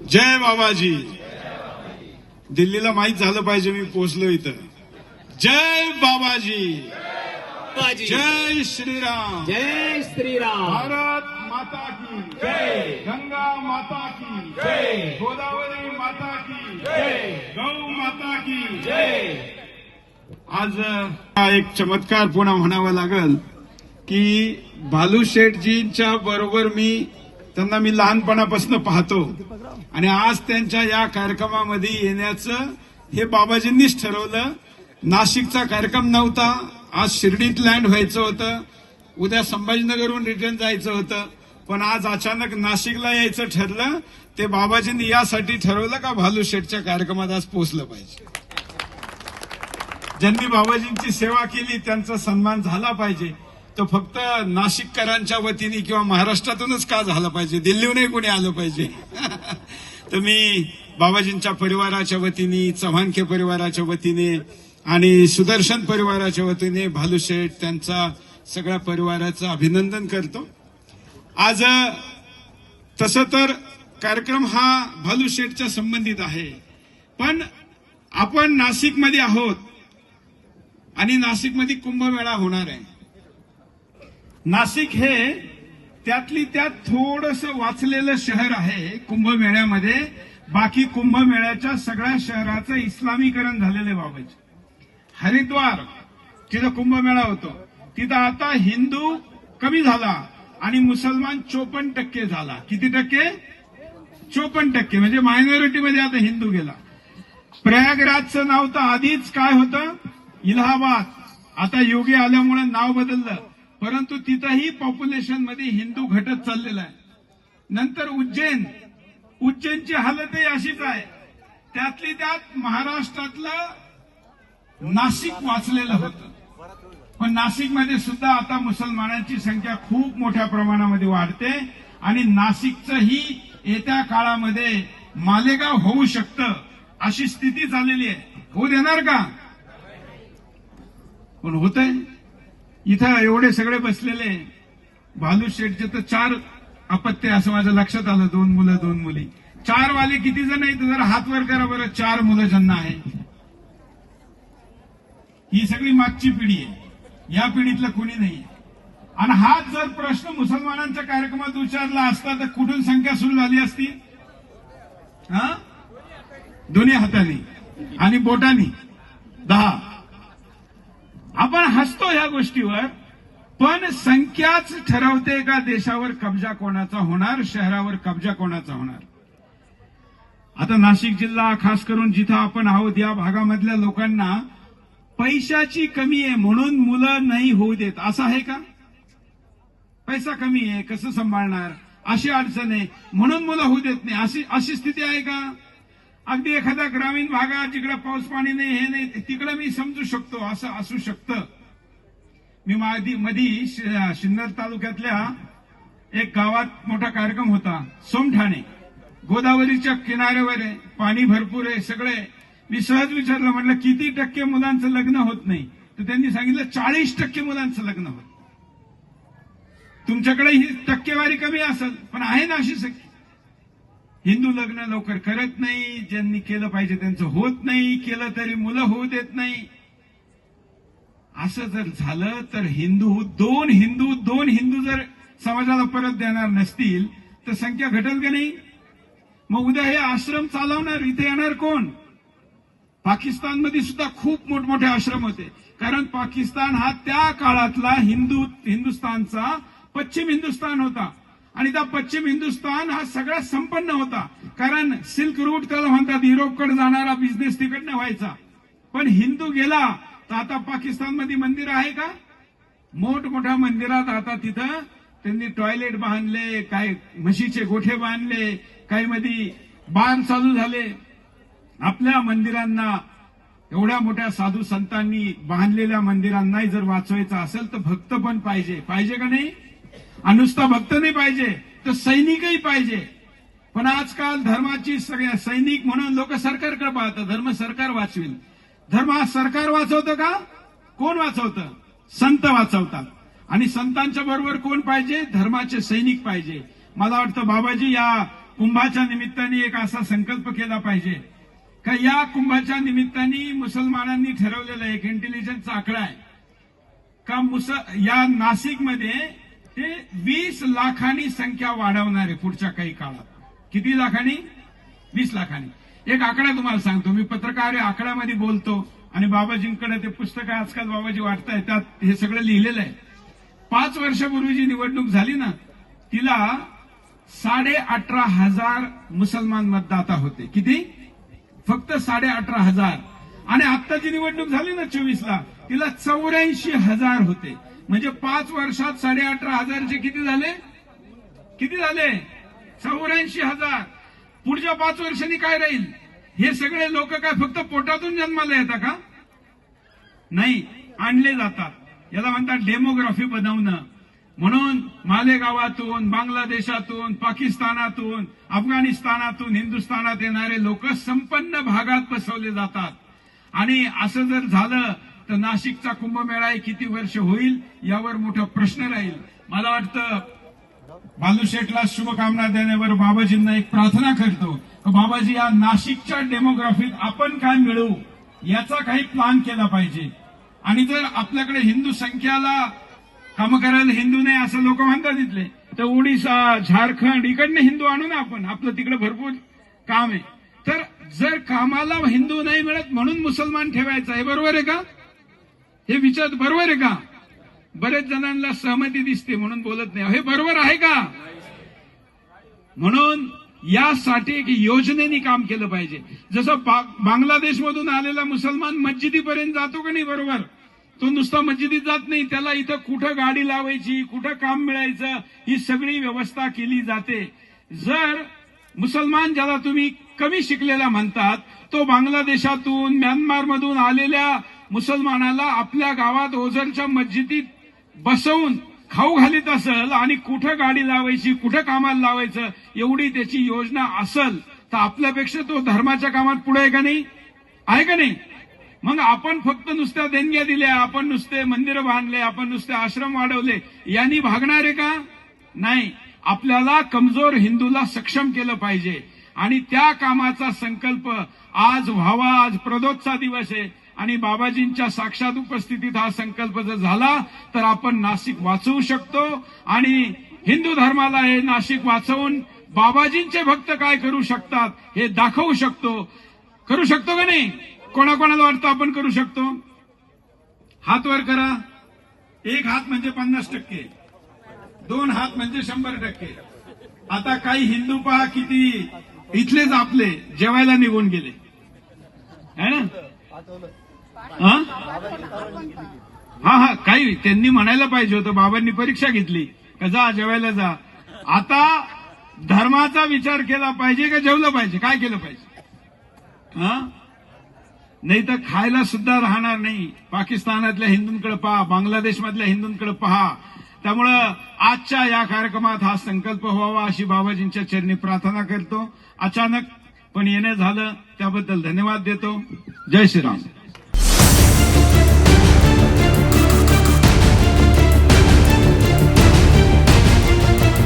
जय बाबाजी. दिल्लीला माहित झालं पाहिजे मी पोहोचलो इथं. जय बाबाजी. जय श्रीराम. जय श्रीराम. भारत माता की जय. गंगा माता की जय. गोदावरी माता की जय. गौ माता की जय. आज हा एक चमत्कार पुन्हा म्हणावा लागल की भालू शेठजींच्या बरोबर त्यांना मी लहानपणापासून पाहतो आणि आज त्यांच्या या कार्यक्रमामध्ये येण्याचं हे बाबाजींनीच ठरवलं. नाशिकचा कार्यक्रम नव्हता, आज शिर्डीत लँड व्हायचं होतं, उद्या संभाजीनगरहून रिटर्न जायचं होतं, पण आज अचानक नाशिकला यायचं ठरलं. ते बाबाजींनी यासाठी ठरवलं का भालू शेठच्या कार्यक्रमात आज पोहोचलं पाहिजे. ज्यांनी बाबाजींची सेवा केली त्यांचा सन्मान झाला पाहिजे. तो फक्त नाशिककरांच्या वतीने किंवा महाराष्ट्रातूनच का झाला पाहिजे, दिल्लीहूनही कोणी आलं पाहिजे. तर मी बाबाजींच्या परिवाराच्या वतीने, चव्हाणके परिवाराच्या वतीने आणि सुदर्शन परिवाराच्या वतीने भालूशेठ त्यांचा सगळ्या परिवाराचं अभिनंदन करतो. आज तसं तर कार्यक्रम हा भालूशेठच्या संबंधित आहे, पण आपण नाशिकमध्ये आहोत आणि नाशिकमध्ये कुंभमेळा होणार आहे. नाशिक हे त्यातली त्यात थोडंसं वाचलेलं शहर आहे कुंभमेळ्यामध्ये. बाकी कुंभमेळ्याच्या सगळ्या शहराचं इस्लामीकरण झालेलं बाबाजी. हरिद्वार तिथं कुंभमेळा होतो, तिथं आता हिंदू कमी झाला आणि मुसलमान 54% झाला. किती टक्के? 54%. म्हणजे मायनॉरिटीमध्ये आता हिंदू गेला. प्रयागराजचं नाव तर आधीच काय होतं, इलाहाबाद. आता योगी आल्यामुळे नाव बदललं, परंतु तिथंही पॉप्युलेशन मध्ये हिंदू घटत चाललेला आहे. नंतर उज्जैनची हालतही अशीच आहे. त्यातली त्यात महाराष्ट्रातलं नाशिक वाचलेलं होतं, पण नाशिकमध्ये सुद्धा आता मुसलमानांची संख्या खूप मोठ्या प्रमाणामध्ये वाढते आणि नाशिकचंही येत्या काळामध्ये मालेगाव होऊ शकतं अशी स्थिती झालेली आहे. होऊ देणार का? पण होतंय. इथं एवढे सगळे बसलेले भालू शेठचे तर 4 अपत्य असं माझ्या लक्षात आलं. 2 मुलं 2 मुली. 4 वाले किती जण आहेत जरा हात वर करा बरं. 4 मुलं ज्यांना आहे. ही सगळी मागची पिढी आहे, या पिढीतलं कोणी नाही. आणि हाच जर प्रश्न मुसलमानांच्या कार्यक्रमात विचारला असता तर कुठून संख्या सुरू झाली असती? दोन्ही हाताने आणि बोटानी 10. आपण हसतो ह्या गोष्टीवर, पण संख्याच ठरवते का देशावर कब्जा कोणाचा होणार, शहरावर कब्जा कोणाचा होणार. आता नाशिक जिल्हा खास करून जिथं आपण आहोत या भागामधल्या लोकांना पैशाची कमी आहे म्हणून मुलं नाही होऊ देत. असं आहे का? पैसा कमी आहे, कसं सांभाळणार, अशी अडचण आहे म्हणून मुलं होऊ देत नाही, अशी स्थिती आहे का? अगदी एखाद्या ग्रामीण भागात जिकडे पाऊस पाणी नाही, हे नाही, तिकडे मी समजू शकतो, असं असू शकतं. मी मधी सिन्नर तालुक्यातल्या एक गावात मोठा कार्यक्रम होता, सोमठाणे. गोदावरीच्या किनाऱ्यावर आहे, पाणी भरपूर आहे सगळे. मी सहज विचारलं, म्हटलं किती टक्के मुलांचं लग्न होत नाही, तर त्यांनी सांगितलं 40% मुलांचं लग्न होत. तुमच्याकडे ही टक्केवारी कमी असेल, पण आहे ना अशी संख्या. हिंदू लग्न लवकर करत नाही, ज्यांनी केलं पाहिजे त्यांचं होत नाही, केलं तरी मुलं होऊ देत नाही. असं जर झालं तर दोन हिंदू जर समाजाला परत देणार नसतील तर संख्या घटेल का नाही? मग उद्या हे आश्रम चालवणार इथे येणार कोण? पाकिस्तानमध्ये सुद्धा खूप मोठमोठे आश्रम होते, कारण पाकिस्तान हा त्या काळातला हिंदुस्थानचा पश्चिम हिंदुस्थान होता आणि त्या पश्चिम हिंदुस्थान हा सगळ्यात संपन्न होता, कारण सिल्क रूट त्याला म्हणतात, युरोपकडे जाणारा बिझनेस तिकडनं व्हायचा. पण हिंदू गेला तर आता पाकिस्तानमध्ये मंदिर आहे का? मोठमोठ्या मंदिरात आता तिथं त्यांनी टॉयलेट बांधले, काय म्हशीचे गोठे बांधले, काही मध्ये बार चालू झाले. आपल्या मंदिरांना, एवढ्या मोठ्या साधू संतांनी बांधलेल्या मंदिरांनाही जर वाचवायचं असेल तर भक्त पण पाहिजे का नाही? आणि नुसता भक्त नाही पाहिजे तर सैनिकही पाहिजे. पण आजकाल धर्माची सगळ्या सैनिक म्हणून लोक सरकारकडे पाहतात, धर्म सरकार वाचवेल. धर्म हा सरकार वाचवतं का? कोण वाचवतं? संत वाचवतात. आणि संतांच्या बरोबर कोण पाहिजे? धर्माचे सैनिक पाहिजे. मला वाटतं बाबाजी या कुंभाच्या निमित्ताने एक असा संकल्प केला पाहिजे का या कुंभाच्या निमित्ताने मुसलमानांनी ठरवलेला एक इंटेलिजन्सचा आकडा आहे का या नाशिकमध्ये ते 20 लाखांनी संख्या वाढवणार आहे पुढच्या काही काळात. किती लाखांनी? 20 लाखांनी. एक आकडा तुम्हाला सांगतो. मी पत्रकार आहे, आकड्यामध्ये बोलतो आणि बाबाजींकडे ते पुस्तक आजकाल बाबाजी वाटताय त्यात हे सगळं लिहिलेलं आहे. 5 वर्षापूर्वी जी निवडणूक झाली ना तिला 18,500 मुसलमान मतदाता होते. किती? फक्त 18,500. आणि आत्ताची निवडणूक झाली ना 24ला तिला 84,000 होते. म्हणजे 5 वर्षात 18,500चे किती झाले? किती झाले? 84,000. पुढच्या 5 वर्षांनी काय राहील? हे सगळे लोक काय फक्त पोटातून जन्माला येतात का? नाही, आणले जातात. याला म्हणतात डेमोग्राफी बनवणं. म्हणून मालेगावातून, बांगलादेशातून, पाकिस्तानातून, अफगाणिस्तानातून हिंदुस्थानात येणारे लोक संपन्न भागात बसवले जातात. आणि असं जर झालं तर नाशिकचा कुंभमेळा किती वर्ष होईल यावर मोठा प्रश्न राहील. मला वाटतं बालूशेठला शुभकामना देण्यावर बाबाजींना एक प्रार्थना करतो. बाबाजी या नाशिकच्या डेमोग्राफीत आपण काय मिळवू याचा काही प्लॅन केला पाहिजे. आणि जर आपल्याकडे हिंदू संख्याला काम करायला हिंदू नाही असं लोक म्हणतात तिथले, तर ओडिशा, झारखंड इकडनं हिंदू आणू ना आपण. आपलं तिकडे भरपूर काम आहे. तर जर कामाला हिंदू नाही मिळत म्हणून मुसलमान ठेवायचा, हे बरोबर आहे का? हे विचार बरोबर आहे का? बरेच जणांना सहमती दिसते म्हणून बोलत नाही. हे बरोबर आहे का? म्हणून यासाठी एक योजनेने काम केलं पाहिजे. जसं बांगलादेशमधून आलेला मुसलमान मस्जिदीपर्यंत जातो का नाही? बरोबर. तो नुसता मस्जिदीत जात नाही, त्याला इथं कुठं गाडी लावायची, कुठं काम मिळायचं ही सगळी व्यवस्था केली जाते. जर मुसलमान ज्याला तुम्ही कमी शिकलेला म्हणतात तो बांगलादेशातून, म्यानमारमधून आलेल्या मुसलमानाला आपल्या गावात ओझरच्या मस्जिदीत बसवून खाऊ घालीत असेल आणि कुठं गाडी लावायची, कुठं कामाला लावायचं एवढी त्याची योजना असेल तर आपल्यापेक्षा तो धर्माच्या कामात पुढे आहे का नाही? आहे का नाही? मग आपण फक्त नुसत्या देणग्या दिल्या, आपण नुसते मंदिरं बांधले, आपण नुसते आश्रम वाढवले, यांनी भागणार आहे का? नाही. आपल्याला कमजोर हिंदूला सक्षम केलं पाहिजे आणि त्या कामाचा संकल्प आज व्हावा. आज प्रदोषचा दिवस आहे आणि बाबाजींच्या साक्षात उपस्थितीत हा संकल्प जर झाला तर आपण नाशिक वाचवू शकतो आणि हिंदू धर्माला हे नाशिक वाचवून बाबाजींचे भक्त काय करू शकतात हे दाखवू शकतो. करू शकतो का नाही? कोणाकोणाला वाटतं आपण करू शकतो? हात वर करा. 1 हात म्हणजे 50%, 2 हात म्हणजे 100%. आता काही हिंदू पहा किती इथलेच आपले जेवायला निघून गेले है ना? हा काही त्यांनी म्हणायला पाहिजे होतं, बाबांनी परीक्षा घेतली का जा जेवायला जा. आता धर्माचा विचार केला पाहिजे का जेवलं पाहिजे? काय केलं पाहिजे? नाही तर खायला सुद्धा राहणार नाही. पाकिस्तानातल्या हिंदूंकडे पहा, बांगलादेशमधल्या हिंदूंकडे पहा. त्यामुळं आजच्या या कार्यक्रमात हा संकल्प व्हावा अशी बाबाजींच्या चरणी प्रार्थना करतो. अचानक पण येणं झालं त्याबद्दल धन्यवाद देतो. जय श्रीराम.